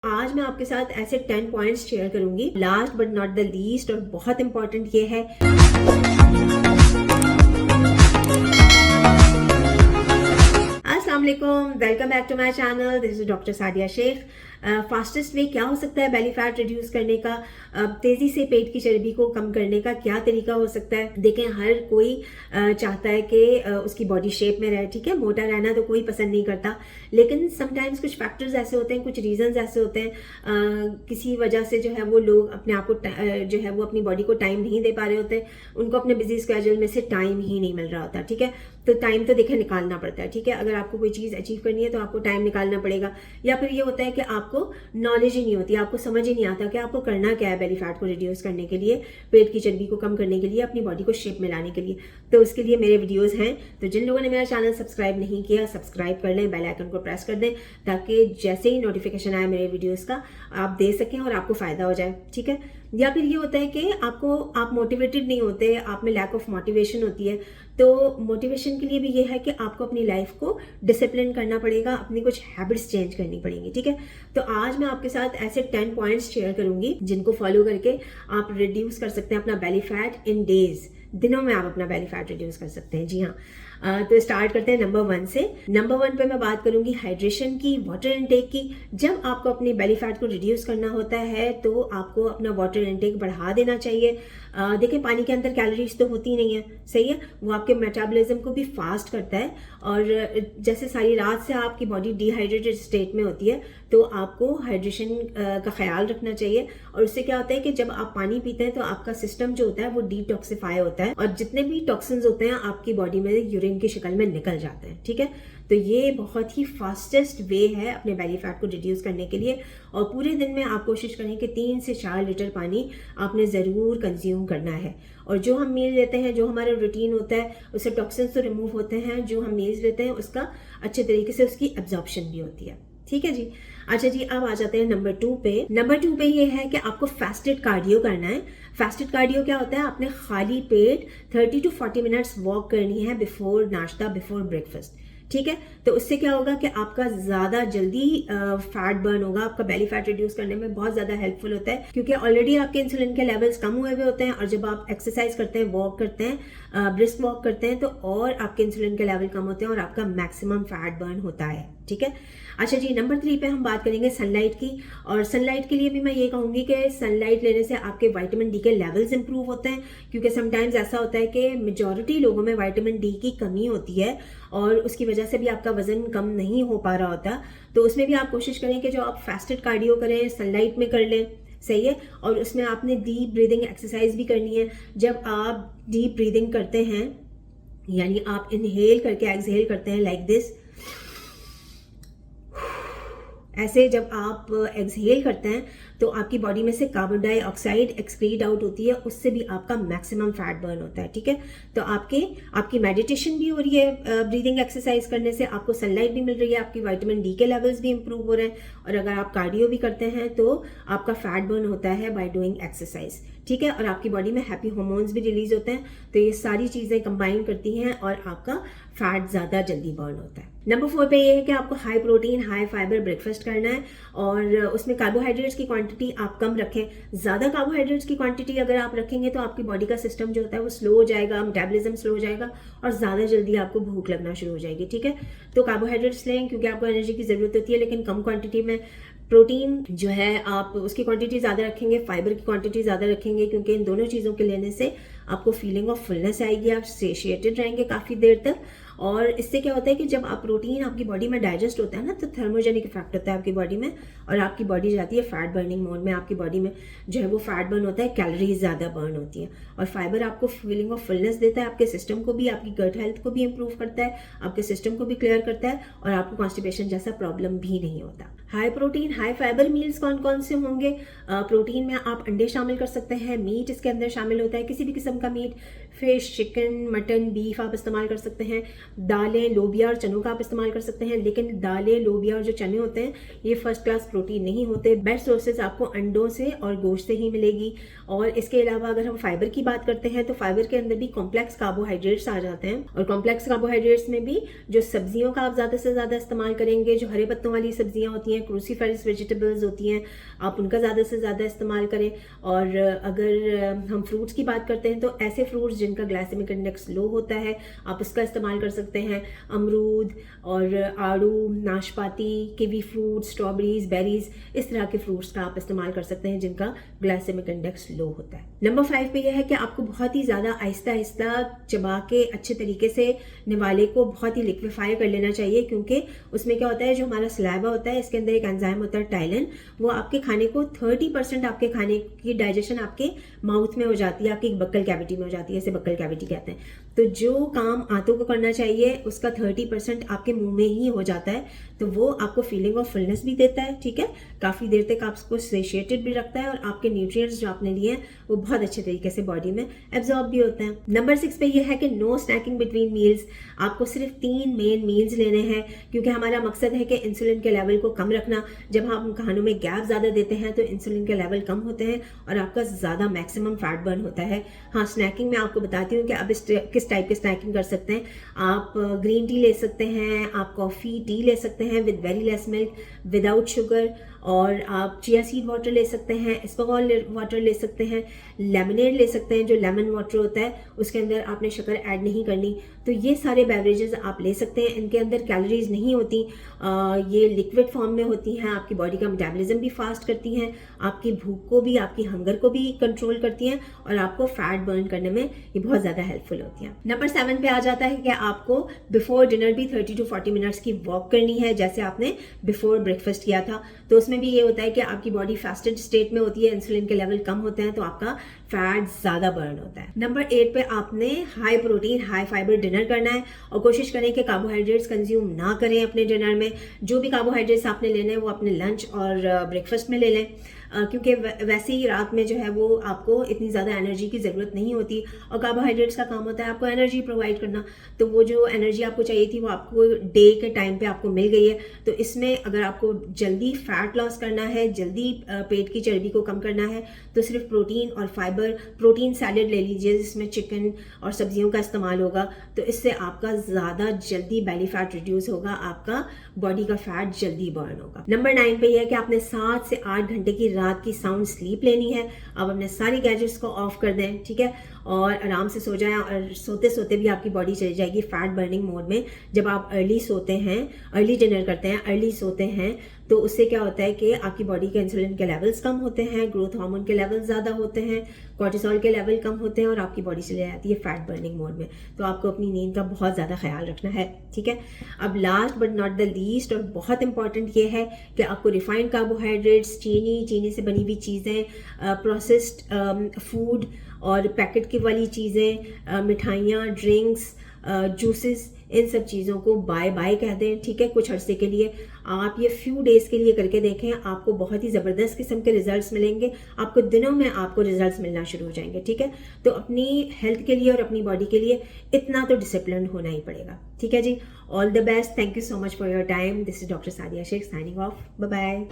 आज मैं आपके साथ ऐसे 10 पॉइंट्स शेयर करूंगी। Last but not the least और बहुत इंपॉर्टेंट ये है, अस्सलाम वालेकुम, welcome back to my channel. This is doctor Sadia Shaikh. Fastest way क्या हो सकता है बेली फैट रिड्यूस करने का, तेजी से पेट की चर्बी को कम करने का क्या तरीका हो सकता है। देखें, हर कोई चाहता है कि उसकी बॉडी शेप में रहे, ठीक है। मोटा रहना तो कोई पसंद नहीं करता, लेकिन समटाइम्स कुछ फैक्टर्स ऐसे होते हैं, कुछ रीजंस ऐसे होते हैं, किसी वजह से जो है वो लोग अपने आप को जो है वो अपनी बॉडी को टाइम नहीं दे पा रहे होते, उनको अपने बिजी स्केड्यूल में से टाइम ही नहीं मिल रहा होता, ठीक है। तो टाइम तो देखें निकालना पड़ता है, ठीक है। अगर आपको कोई चीज़ अचीव करनी है तो आपको टाइम निकालना पड़ेगा। या फिर ये होता है कि आपको नॉलेज ही नहीं होती, आपको समझ ही नहीं आता कि आपको करना क्या है बेली फैट को रिड्यूस करने के लिए, पेट की चर्बी को कम करने के लिए, अपनी बॉडी को शेप में लाने के लिए। तो उसके लिए मेरे वीडियोस हैं। तो जिन लोगों ने मेरा चैनल सब्सक्राइब नहीं किया, सब्सक्राइब कर लें, बेल आइकन को प्रेस कर दें, ताकि जैसे ही नोटिफिकेशन आए मेरे वीडियोस का आप दे सकें और आपको फायदा हो जाए, ठीक है। या फिर ये होता है कि आप मोटिवेटेड नहीं होते, आप में लैक ऑफ मोटिवेशन होती है। तो मोटिवेशन के लिए भी ये है कि आपको अपनी लाइफ को डिसिप्लिन करना पड़ेगा, अपनी कुछ हैबिट्स चेंज करनी पड़ेंगी, ठीक है। तो आज मैं आपके साथ ऐसे 10 पॉइंट्स शेयर करूंगी जिनको फॉलो करके आप रिड्यूस कर सकते हैं अपना बेली फैट इन डेज। दिनों में आप अपना बेली फैट रिड्यूस कर सकते हैं, जी हाँ। तो स्टार्ट करते हैं नंबर 1 से। नंबर 1 पे मैं बात करूंगी हाइड्रेशन की, वाटर इनटेक की। जब आपको अपनी बेली फैट को रिड्यूस करना होता है तो आपको अपना वाटर इनटेक बढ़ा देना चाहिए। देखिए, पानी के अंदर कैलोरीज तो होती नहीं है, सही है। वो आपके मेटाबॉलिज्म को भी फास्ट करता है, और जैसे सारी रात से आपकी बॉडी डिहाइड्रेटेड स्टेट में होती है, तो आपको हाइड्रेशन का ख्याल रखना चाहिए। और उससे क्या होता है कि जब आप पानी पीते हैं तो आपका सिस्टम जो होता है वो डिटॉक्सिफाई होता है, और जितने भी टॉक्सिन्स होते हैं आपकी बॉडी में यूरिन की शक्ल में निकल जाते हैं, ठीक है। तो ये बहुत ही फास्टेस्ट वे है अपने बेली फैट को रिड्यूस करने के लिए। और पूरे दिन में आप कोशिश करें कि 3 से 4 लीटर पानी आपने ज़रूर कंज्यूम करना है। और जो हम मील लेते हैं, जो हमारा रूटीन होता है, उससे टॉक्सिन्स तो रिमूव होते हैं। जो हम मील्स लेते हैं उसका अच्छे तरीके से उसकी एब्जॉर्प्शन भी होती है, ठीक है जी। अच्छा जी, अब आ जाते हैं नंबर 2 पे। नंबर 2 पे ये है कि आपको फास्टेड कार्डियो करना है। फास्टेड कार्डियो क्या होता है? आपने खाली पेट 30 to 40 मिनट्स वॉक करनी है बिफोर नाश्ता, बिफोर ब्रेकफास्ट, ठीक है। तो उससे क्या होगा कि आपका ज्यादा जल्दी फैट बर्न होगा, आपका बेली फैट रिड्यूस करने में बहुत ज्यादा हेल्पफुल होता है, क्योंकि ऑलरेडी आपके इंसुलिन के लेवल्स कम हुए हुए होते हैं। और जब आप एक्सरसाइज करते हैं, वॉक करते हैं, ब्रिस्क वॉक करते हैं, तो और आपके इंसुलिन के लेवल कम होते हैं और आपका मैक्सिमम फैट बर्न होता है, ठीक है। अच्छा जी, नंबर 3 पे हम बात करेंगे सनलाइट की। और सनलाइट के लिए भी मैं ये कहूंगी कि सनलाइट लेने से आपके विटामिन डी के लेवल्स इंप्रूव होते हैं, क्योंकि समटाइम्स ऐसा होता है कि मेजॉरिटी लोगों में विटामिन डी की कमी होती है और उसकी वजह से भी आपका वजन कम नहीं हो पा रहा होता। तो उसमें भी आप कोशिश करें कि जो आप फास्टेड कार्डियो करें, सनलाइट में कर लें, सही है। और उसमें आपने डीप ब्रीदिंग एक्सरसाइज भी करनी है। जब आप डीप ब्रीदिंग करते हैं, यानी आप इनहेल करके एक्सहेल करते हैं लाइक दिस, ऐसे जब आप एक्सहेल करते हैं तो आपकी बॉडी में से कार्बन डाइऑक्साइड एक्सक्रीट आउट होती है, उससे भी आपका मैक्सिमम फैट बर्न होता है, ठीक है। तो आपकी मेडिटेशन भी हो रही है, ब्रीदिंग एक्सरसाइज करने से आपको सनलाइट भी मिल रही है, आपकी विटामिन डी के लेवल्स भी इंप्रूव हो रहे हैं, और अगर आप कार्डियो भी करते हैं तो आपका फैट बर्न होता है बाय डूइंग एक्सरसाइज, ठीक है। और आपकी बॉडी में हैप्पी हार्मोन्स भी रिलीज होते हैं। तो ये सारी चीजें कंबाइन करती हैं और आपका फैट ज्यादा जल्दी बर्न होता है। नंबर 4 पे ये है कि आपको high protein, high fibre breakfast करना है, और उसमें कार्बोहाइड्रेट्स की क्वांटिटी आप कम रखें। ज्यादा कार्बोहाइड्रेट्स की क्वांटिटी अगर आप रखेंगे तो आपकी बॉडी का सिस्टम जो होता है वो स्लो हो जाएगा, मेटाबॉलिज्म स्लो हो जाएगा, और ज्यादा जल्दी आपको भूख लगना शुरू हो जाएगी, ठीक है। तो कार्बोहाइड्रेट्स लें क्योंकि आपको एनर्जी की जरूरत होती है, लेकिन कम क्वांटिटी में। प्रोटीन जो है आप उसकी क्वांटिटी ज़्यादा रखेंगे, फाइबर की क्वांटिटी ज़्यादा रखेंगे, क्योंकि इन दोनों चीज़ों के लेने से आपको फीलिंग ऑफ फुलनेस आएगी, आप सेशिएटेड रहेंगे काफ़ी देर तक। और इससे क्या होता है कि जब आप प्रोटीन आपकी बॉडी में डाइजेस्ट होता है ना, तो थर्मोजेनिक इफेक्ट होता है आपकी बॉडी में, और आपकी बॉडी जाती है फैट बर्निंग मोड में। आपकी बॉडी में जो है वो फैट बर्न होता है, कैलोरीज ज़्यादा बर्न होती है। और फाइबर आपको फीलिंग ऑफ फुलनेस देता है, आपके सिस्टम को भी, आपकी गट हेल्थ को भी इंप्रूव करता है, आपके सिस्टम को भी क्लियर करता है, और आपको कॉन्स्टिपेशन जैसा प्रॉब्लम भी नहीं होता। High protein, high fibre meals कौन कौन से होंगे? प्रोटीन में आप अंडे शामिल कर सकते हैं, मीट इसके अंदर शामिल होता है, किसी भी किस्म का meat, fish, chicken, mutton, beef आप इस्तेमाल कर सकते हैं। दालें, लोबिया और चनों का आप इस्तेमाल कर सकते हैं, लेकिन दालें, लोबिया और जो चने होते हैं ये फर्स्ट क्लास प्रोटीन नहीं होते। बेस्ट सोर्सेज आपको अंडों से और गोश्त से ही मिलेगी। और इसके अलावा अगर हम फाइबर की बात करते हैं तो फाइबर के अंदर भी कॉम्प्लेक्स कार्बोहाइड्रेट्स आ जाते हैं, और कॉम्प्लेक्स कार्बोहाइड्रेट्स में भी जो सब्जियों का आप ज़्यादा से ज़्यादा इस्तेमाल करेंगे, जो हरे पत्तों वाली सब्जियां होती हैं, क्रूसीफेरस वेजिटेबल्स होती हैं, आप उनका ज़्यादा से ज़्यादा इस्तेमाल करें। और अगर हम फ्रूट्स की बात करते हैं तो ऐसे फ्रूट्स जिनका ग्लाइसेमिक इंडेक्स लो होता है आप उसका इस्तेमाल कर सकते हैं। अमरूद और आड़ू, नाशपाती, कीवी फ्रूट, स्ट्रॉबेरीज, बेरीज, इस तरह के फ्रूट्स का आप इस्तेमाल कर सकते हैं जिनका ग्लाइसेमिक इंडेक्स लो होता है। नंबर 5 पे यह है कि आपको बहुत ही ज़्यादा आहिस्ता आहिस्ता चबा के अच्छे तरीके से निवाले को बहुत ही लिक्विफाई कर लेना चाहिए, क्योंकि उसमें क्या होता है, जो हमारा सलाइवा होता है इसके अंदर एक एंजाइम होता है टाइलिन, वो आपके खाने को 30% आपके खाने की डाइजेशन आपके माउथ में हो जाती है, आपकी बक्कल कैविटी में हो जाती है, इसे बक्कल कैविटी कहते हैं। तो जो काम आंतों को करना चाहिए उसका 30% आपके मुंह में ही हो जाता है, तो वो आपको फीलिंग ऑफ फुलनेस भी देता है, ठीक है, काफ़ी देर तक आपको सेशिएटेड भी रखता है, और आपके न्यूट्रिएंट्स जो आपने लिए हैं वो बहुत अच्छे तरीके से बॉडी में एब्जॉर्ब भी होते हैं। नंबर 6 पे ये है कि नो स्नैकिंग बिटवीन मील्स। आपको सिर्फ 3 मेन मील्स लेने हैं, क्योंकि हमारा मकसद है कि इंसुलिन के लेवल को कम रखना। जब हम खानों में गैप ज़्यादा देते हैं तो इंसुलिन के लेवल कम होते हैं और आपका ज़्यादा मैक्सिमम फैट बर्न होता है। हाँ, स्नैकिंग में आपको बताती हूँ कि आप किस टाइप के स्नैकिंग कर सकते हैं। आप ग्रीन टी ले सकते हैं, आप कॉफ़ी, टी ले सकते हैं with very less milk, without sugar, और आप चिया सीड वाटर ले सकते हैं, एस्पागोल वाटर ले सकते हैं, लेमनेड ले सकते हैं, जो लेमन वाटर होता है उसके अंदर आपने शक्कर ऐड नहीं करनी। तो ये सारे बेवरेजेस आप ले सकते हैं, इनके अंदर कैलोरीज नहीं होती, ये लिक्विड फॉर्म में होती हैं, आपकी बॉडी का मेटाबॉलिज्म भी फास्ट करती हैं, आपकी भूख को भी, आपकी हंगर को भी कंट्रोल करती हैं, और आपको फैट बर्न करने में ये बहुत ज़्यादा हेल्पफुल होती हैं। नंबर 7 पे आ जाता है कि आपको बिफोर डिनर भी 30 to 40 मिनट्स की वॉक करनी है, जैसे आपने बिफोर ब्रेकफास्ट किया था। तो उसमें भी ये होता है कि आपकी बॉडी फास्टेड स्टेट में होती है, इंसुलिन के लेवल कम होते हैं, तो आपका फैट ज़्यादा बर्न होता है। नंबर 8 पे आपने high protein, high fibre dinner करना है, और कोशिश करें कि कार्बोहाइड्रेट्स कंज्यूम ना करें अपने डिनर में। जो भी कार्बोहाइड्रेट्स आपने लेने हैं वो अपने लंच और ब्रेकफास्ट में ले लें, क्योंकि वैसे ही रात में जो है वो आपको इतनी ज़्यादा एनर्जी की ज़रूरत नहीं होती, और कार्बोहाइड्रेट्स का काम होता है आपको एनर्जी प्रोवाइड करना। तो वो जो एनर्जी आपको चाहिए थी वो आपको डे के टाइम पे आपको मिल गई है। तो इसमें अगर आपको जल्दी फैट लॉस करना है, जल्दी पेट की चर्बी को कम करना है, तो सिर्फ प्रोटीन और फाइबर, प्रोटीन सैलेड ले लीजिए जिसमें चिकन और सब्जियों का इस्तेमाल होगा। तो इससे आपका ज़्यादा जल्दी बेली फैट रिड्यूस होगा, आपका बॉडी का फैट जल्दी बर्न होगा। नंबर 9 पे यह है कि आपने 7 से 8 घंटे की रात की साउंड स्लीप लेनी है। आप अपने सारी गैजेट्स को ऑफ कर दें, ठीक है, और आराम से सो जाएं, और सोते सोते भी आपकी बॉडी चली जाएगी फैट बर्निंग मोड में। जब आप अर्ली सोते हैं, अर्ली डिनर करते हैं, अर्ली सोते हैं, तो उससे क्या होता है कि आपकी बॉडी के इंसुलिन के लेवल्स कम होते हैं, ग्रोथ हार्मोन के लेवल्स ज़्यादा होते हैं, कॉर्टिसोल के लेवल कम होते हैं, और आपकी बॉडी चली जाती है फैट बर्निंग मोड में। तो आपको अपनी नींद का बहुत ज़्यादा ख्याल रखना है, ठीक है। अब last but not the least, और बहुत इंपॉर्टेंट ये है कि आपको रिफाइंड कार्बोहाइड्रेट्स, चीनी से बनी हुई चीज़ें, प्रोसेस्ड फूड और पैकेट की वाली चीज़ें, मिठाइयाँ, ड्रिंक्स, जूसेस, इन सब चीज़ों को बाय बाय कह दें, ठीक है, कुछ अरसे के लिए। आप ये फ्यू डेज़ के लिए करके देखें, आपको बहुत ही ज़बरदस्त किस्म के रिजल्ट्स मिलेंगे, आपको दिनों में आपको रिजल्ट्स मिलना शुरू हो जाएंगे, ठीक है। तो अपनी हेल्थ के लिए और अपनी बॉडी के लिए इतना तो डिसिप्लिन होना ही पड़ेगा, ठीक है जी। All the best, thank you so much for your time. This is doctor Sadia Sheikh signing off, bye bye.